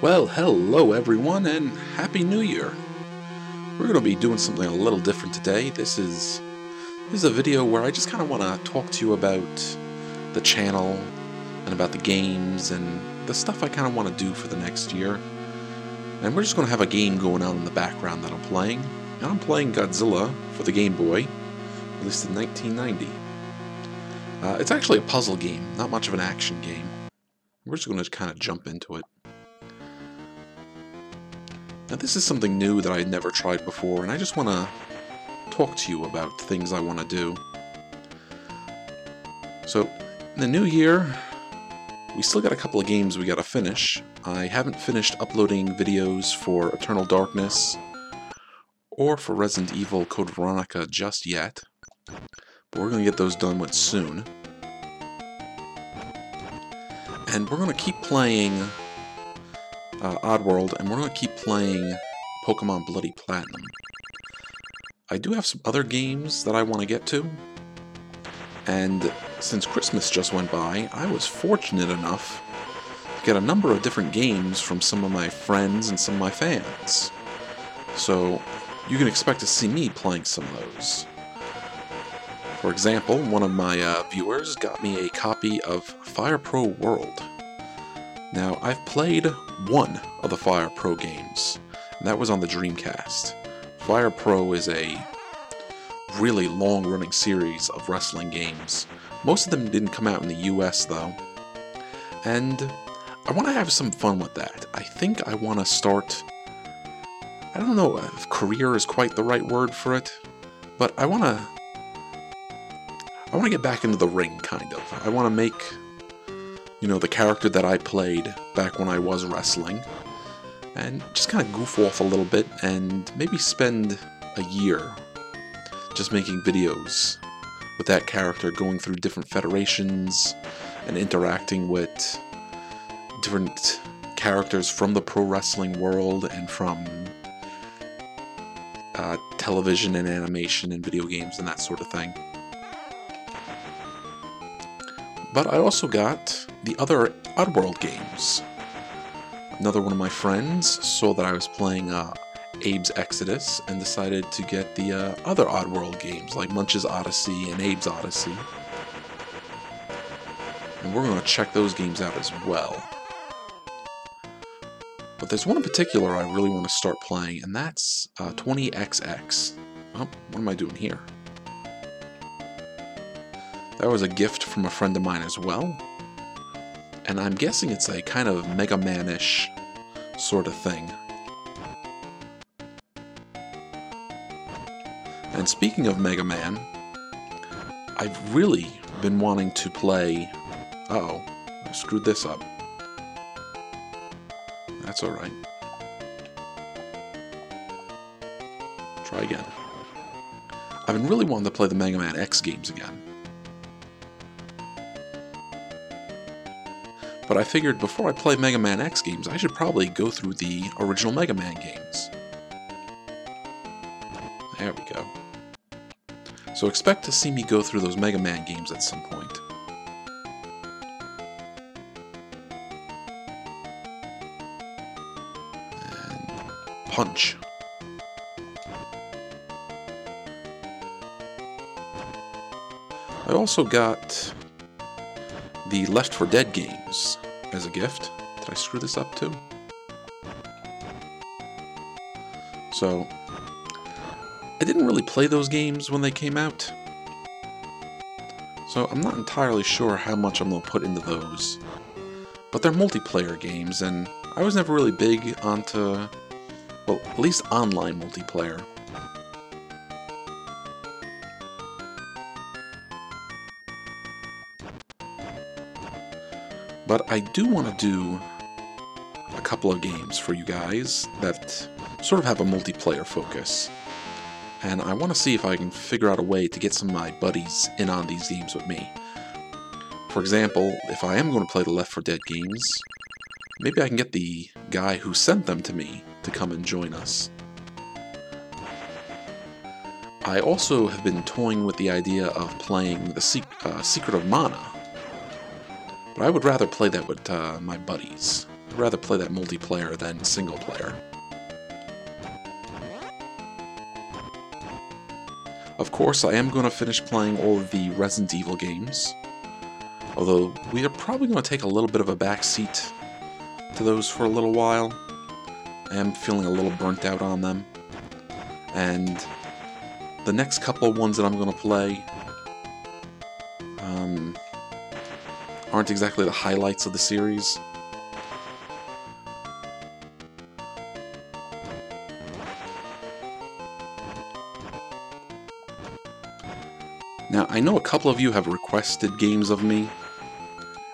Well, hello everyone, and Happy New Year! We're going to be doing something a little different today. This is a video where I just kind of want to talk to you about the channel, and about the games, and the stuff I kind of want to do for the next year. And we're just going to have a game going on in the background that I'm playing. And I'm playing Godzilla for the Game Boy, released in 1990. It's actually a puzzle game, not much of an action game. We're just going to kind of jump into it. Now this is something new that I had never tried before, and I just want to talk to you about things I want to do. So, in the new year, we still got a couple of games we got to finish. I haven't finished uploading videos for Eternal Darkness or for Resident Evil Code Veronica just yet, but we're going to get those done with soon. And we're going to keep playing Oddworld, and we're going to keep playing Pokemon Bloody Platinum. I do have some other games that I want to get to, and since Christmas just went by, I was fortunate enough to get a number of different games from some of my friends and some of my fans. So you can expect to see me playing some of those. For example, one of my viewers got me a copy of Fire Pro World. Now, I've played one of the Fire Pro games, and that was on the Dreamcast. Fire Pro is a really long-running series of wrestling games. Most of them didn't come out in the US, though. And I want to have some fun with that. I think I want to start... I don't know if career is quite the right word for it, but I want to get back into the ring, kind of. I want to make... the character that I played back when I was wrestling, and just kind of goof off a little bit, and maybe spend a year just making videos with that character, going through different federations, and interacting with different characters from the pro wrestling world, and from television and animation and video games and that sort of thing. But I also got the other Oddworld games. Another one of my friends saw that I was playing Abe's Exodus and decided to get the other Oddworld games, like Munch's Odyssey and Abe's Odyssey. And we're going to check those games out as well. But there's one in particular I really want to start playing, and that's 20XX. Oh, what am I doing here? That was a gift from a friend of mine as well. And I'm guessing it's a kind of Mega Man-ish sort of thing. And speaking of Mega Man, I've really been wanting to play... Uh-oh, I screwed this up. That's alright. Try again. I've been really wanting to play the Mega Man X games again. But I figured before I play Mega Man X games, I should probably go through the original Mega Man games. There we go. So expect to see me go through those Mega Man games at some point. And Punch. I also got the Left 4 Dead games as a gift. Did I screw this up too? So, I didn't really play those games when they came out, so I'm not entirely sure how much I'm going to put into those. But they're multiplayer games, and I was never really big onto, well, at least online multiplayer. But I do want to do a couple of games for you guys that sort of have a multiplayer focus. And I want to see if I can figure out a way to get some of my buddies in on these games with me. For example, if I am going to play the Left 4 Dead games, maybe I can get the guy who sent them to me to come and join us. I also have been toying with the idea of playing the Secret of Mana. But I would rather play that with my buddies. I'd rather play that multiplayer than single player. Of course, I am going to finish playing all of the Resident Evil games, although we are probably going to take a little bit of a backseat to those for a little while. I am feeling a little burnt out on them, and the next couple of ones that I'm going to play aren't exactly the highlights of the series. Now, I know a couple of you have requested games of me,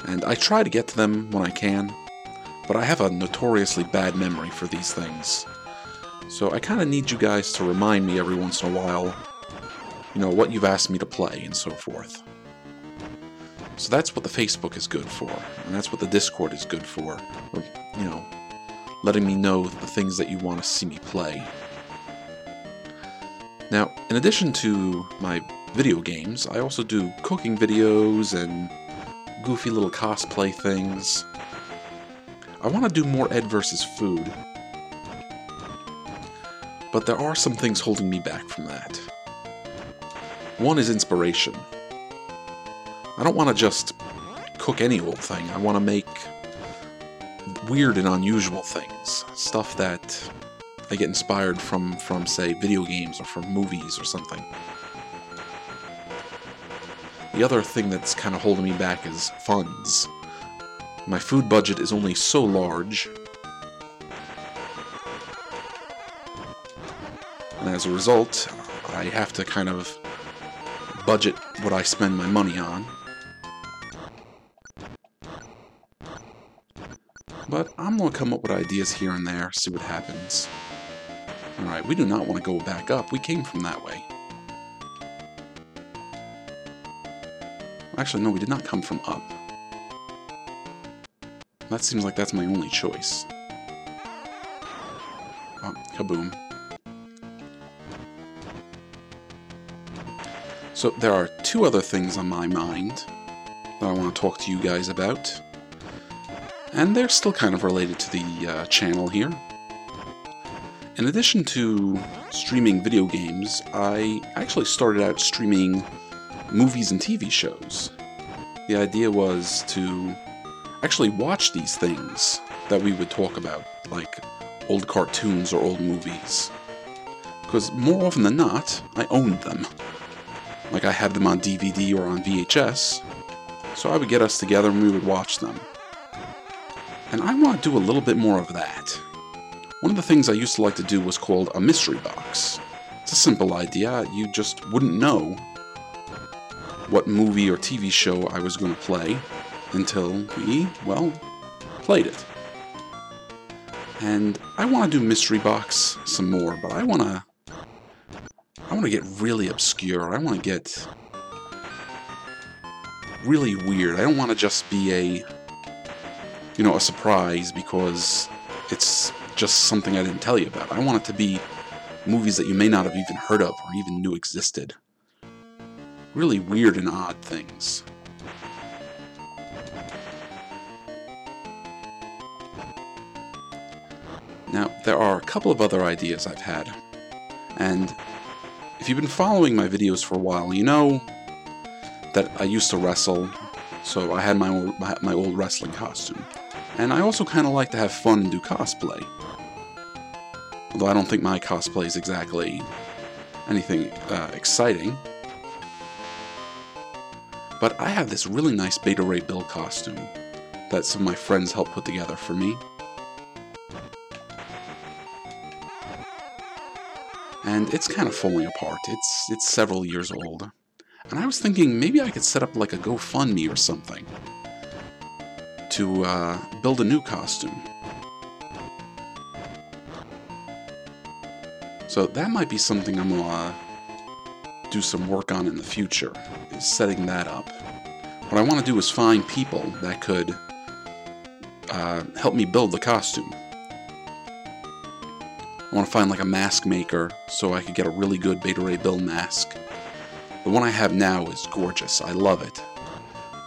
and I try to get to them when I can, but I have a notoriously bad memory for these things. So I kind of need you guys to remind me every once in a while, you know, what you've asked me to play and so forth. So that's what the Facebook is good for, and that's what the Discord is good for, or, you know, letting me know the things that you want to see me play. Now, in addition to my video games, I also do cooking videos and goofy little cosplay things. I want to do more Ed versus Food, but there are some things holding me back from that. One is inspiration. I don't want to just cook any old thing. I want to make weird and unusual things. Stuff that I get inspired from say, video games or from movies or something. The other thing that's kind of holding me back is funds. My food budget is only so large, and as a result, I have to kind of budget what I spend my money on. But I'm going to come up with ideas here and there, see what happens. Alright, we do not want to go back up. We came from that way. Actually, no, we did not come from up. That seems like that's my only choice. Oh, kaboom. So there are two other things on my mind that I want to talk to you guys about. And they're still kind of related to the channel here. In addition to streaming video games, I actually started out streaming movies and TV shows. The idea was to actually watch these things that we would talk about, like old cartoons or old movies. Because more often than not, I owned them. Like I had them on DVD or on VHS, so I would get us together and we would watch them. And I want to do a little bit more of that. One of the things I used to like to do was called a mystery box. It's a simple idea. You just wouldn't know what movie or TV show I was going to play until we, well, played it. And I want to do mystery box some more, but I want to get really obscure. I want to get really weird. I don't want to just be a surprise because it's just something I didn't tell you about. I want it to be movies that you may not have even heard of or even knew existed. Really weird and odd things. Now, there are a couple of other ideas I've had, and if you've been following my videos for a while, you know that I used to wrestle, so I had my old wrestling costume. And I also kind of like to have fun and do cosplay. Although I don't think my cosplay is exactly anything exciting. But I have this really nice Beta Ray Bill costume that some of my friends helped put together for me. And it's kind of falling apart. It's several years old. And I was thinking maybe I could set up like a GoFundMe or something to build a new costume. So that might be something I'm gonna do some work on in the future, is setting that up. What I want to do is find people that could help me build the costume. I want to find like a mask maker so I could get a really good Beta Ray Bill mask. The one I have now is gorgeous. I love it.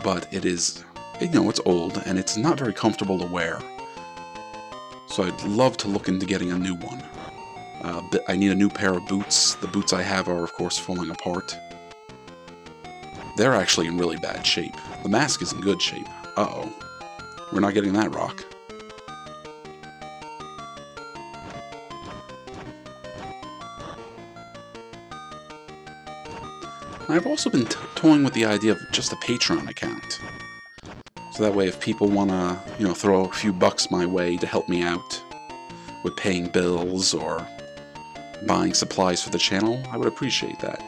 But it is, it's old and it's not very comfortable to wear. So I'd love to look into getting a new one. I need a new pair of boots. The boots I have are, of course, falling apart. They're actually in really bad shape. The mask is in good shape. Uh-oh. We're not getting that rock. I've also been toying with the idea of just a Patreon account. So that way if people want to, throw a few bucks my way to help me out with paying bills or buying supplies for the channel, I would appreciate that.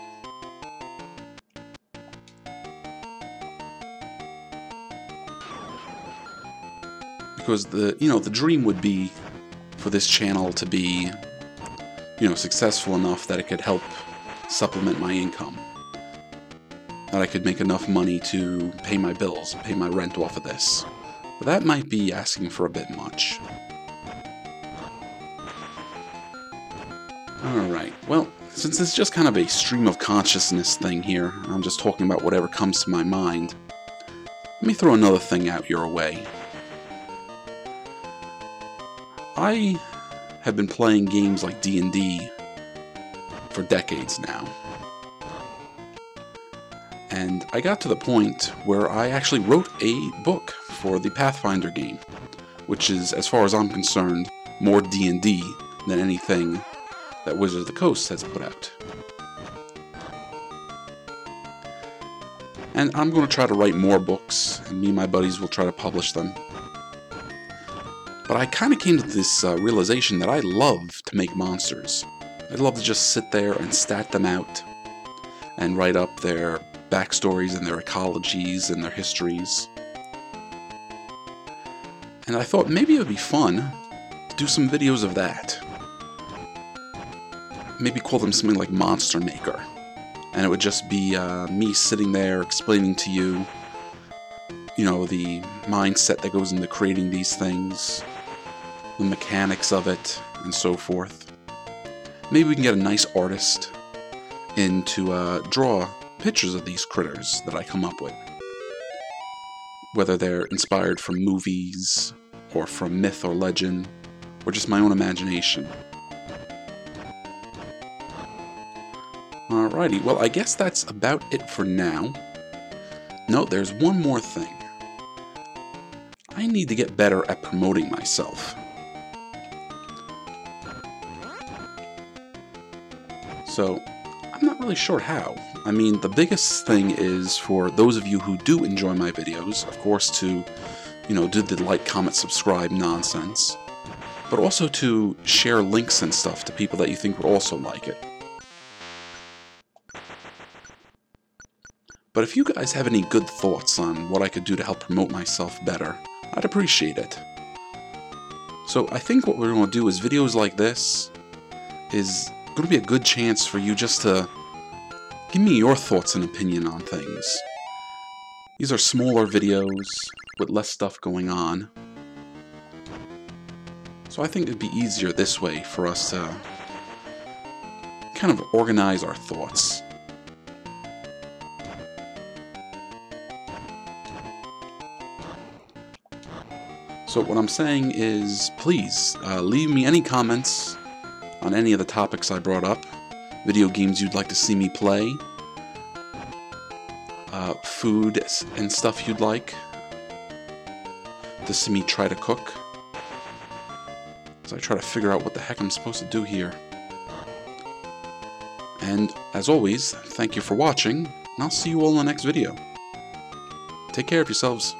Because the dream would be for this channel to be, successful enough that it could help supplement my income. That I could make enough money to pay my bills, pay my rent off of this. But that might be asking for a bit much. Alright, well, since it's just kind of a stream of consciousness thing here, and I'm just talking about whatever comes to my mind, let me throw another thing out your way. I have been playing games like D&D for decades now. And I got to the point where I actually wrote a book for the Pathfinder game, which is, as far as I'm concerned, more D&D than anything that Wizards of the Coast has put out. And I'm going to try to write more books, and me and my buddies will try to publish them. But I kind of came to this realization that I love to make monsters. I'd love to just sit there and stat them out, and write up their backstories and their ecologies and their histories. And I thought maybe it would be fun to do some videos of that. Maybe call them something like Monster Maker. And it would just be me sitting there explaining to you, the mindset that goes into creating these things, the mechanics of it, and so forth. Maybe we can get a nice artist in to draw pictures of these critters that I come up with. Whether they're inspired from movies, or from myth or legend, or just my own imagination. Alrighty, well I guess that's about it for now. No, there's one more thing. I need to get better at promoting myself. So, I'm not really sure how. I mean, the biggest thing is for those of you who do enjoy my videos, of course, to, do the like, comment, subscribe nonsense, but also to share links and stuff to people that you think would also like it. But if you guys have any good thoughts on what I could do to help promote myself better, I'd appreciate it. So I think what we're going to do is videos like this is going to be a good chance for you just to give me your thoughts and opinion on things. These are smaller videos with less stuff going on. So I think it'd be easier this way for us to kind of organize our thoughts. So what I'm saying is, please, leave me any comments on any of the topics I brought up, video games you'd like to see me play, food and stuff you'd like to see me try to cook, as I try to figure out what the heck I'm supposed to do here. And, as always, thank you for watching, and I'll see you all in the next video. Take care of yourselves.